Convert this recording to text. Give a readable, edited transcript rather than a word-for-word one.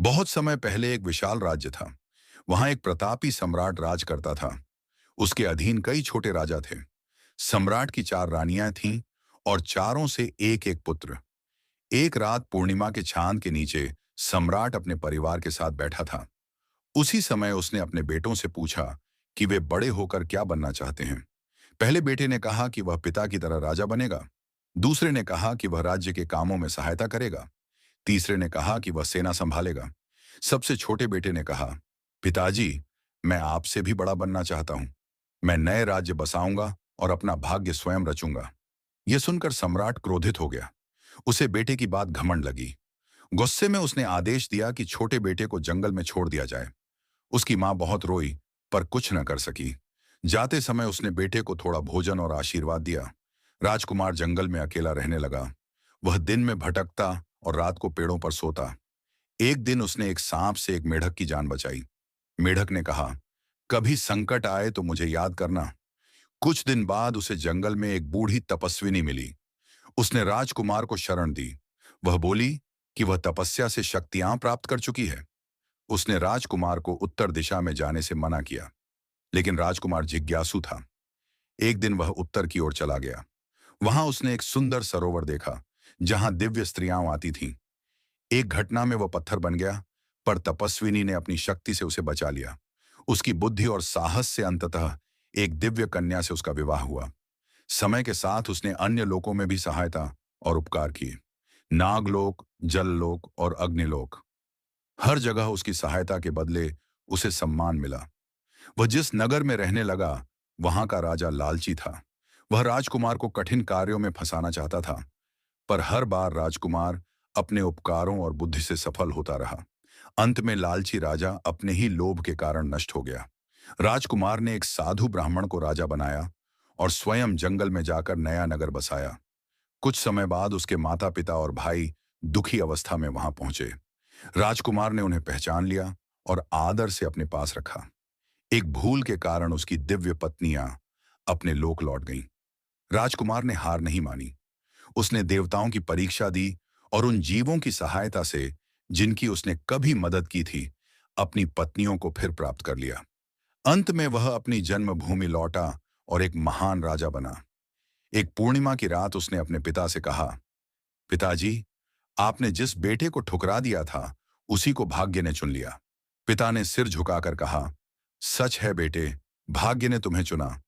बहुत समय पहले एक विशाल राज्य था। वहां एक प्रतापी सम्राट राज करता था। उसके अधीन कई छोटे राजा थे। सम्राट की चार रानियां थीं और चारों से एक एक पुत्र। एक रात पूर्णिमा के चांद के नीचे सम्राट अपने परिवार के साथ बैठा था। उसी समय उसने अपने बेटों से पूछा कि वे बड़े होकर क्या बनना चाहते हैं। पहले बेटे ने कहा कि वह पिता की तरह राजा बनेगा। दूसरे ने कहा कि वह राज्य के कामों में सहायता करेगा। तीसरे ने कहा कि वह सेना संभालेगा। सबसे छोटे बेटे ने कहा, पिताजी, मैं आपसे भी बड़ा बनना चाहता हूं। मैं नए राज्य बसाऊंगा और अपना भाग्य स्वयं रचूंगा। यह सुनकर सम्राट क्रोधित हो गया। उसे बेटे की बात घमंड लगी। गुस्से में उसने आदेश दिया कि छोटे बेटे को जंगल में छोड़ दिया जाए। उसकी मां बहुत रोई, पर कुछ न कर सकी। जाते समय उसने बेटे को थोड़ा भोजन और आशीर्वाद दिया। राजकुमार जंगल में अकेला रहने लगा। वह दिन में भटकता और रात को पेड़ों पर सोता। एक दिन उसने एक सांप से एक मेढक की जान बचाई। मेढक ने कहा, कभी संकट आए तो मुझे याद करना। कुछ दिन बाद उसे जंगल में एक बूढ़ी तपस्विनी मिली। उसने राजकुमार को शरण दी। वह बोली कि वह तपस्या से शक्तियां प्राप्त कर चुकी है। उसने राजकुमार को उत्तर दिशा में जाने से मना किया, लेकिन राजकुमार जिज्ञासु था। एक दिन वह उत्तर की ओर चला गया। वहां उसने एक सुंदर सरोवर देखा, जहां दिव्य स्त्रियां आती थीं। एक घटना में वह पत्थर बन गया, पर तपस्विनी ने अपनी शक्ति से उसे बचा लिया। उसकी बुद्धि और साहस से अंततः एक दिव्य कन्या से उसका विवाह हुआ। समय के साथ उसने अन्य लोकों में भी सहायता और उपकार किए। नागलोक, जललोक और अग्निलोक, हर जगह उसकी सहायता के बदले उसे सम्मान मिला। वह जिस नगर में रहने लगा, वहां का राजा लालची था। वह राजकुमार को कठिन कार्यों में फंसाना चाहता था, पर हर बार राजकुमार अपने उपकारों और बुद्धि से सफल होता रहा। अंत में लालची राजा अपने ही लोभ के कारण नष्ट हो गया। राजकुमार ने एक साधु ब्राह्मण को राजा बनाया और स्वयं जंगल में जाकर नया नगर बसाया। कुछ समय बाद उसके माता पिता और भाई दुखी अवस्था में वहां पहुंचे। राजकुमार ने उन्हें पहचान लिया और आदर से अपने पास रखा। एक भूल के कारण उसकी दिव्य पत्नियां अपने लोक लौट गईं। राजकुमार ने हार नहीं मानी। उसने देवताओं की परीक्षा दी और उन जीवों की सहायता से, जिनकी उसने कभी मदद की थी, अपनी पत्नियों को फिर प्राप्त कर लिया। अंत में वह अपनी जन्मभूमि लौटा और एक महान राजा बना। एक पूर्णिमा की रात उसने अपने पिता से कहा, पिताजी, आपने जिस बेटे को ठुकरा दिया था, उसी को भाग्य ने चुन लिया। पिता ने सिर झुकाकर कहा, सच है बेटे, भाग्य ने तुम्हें चुना।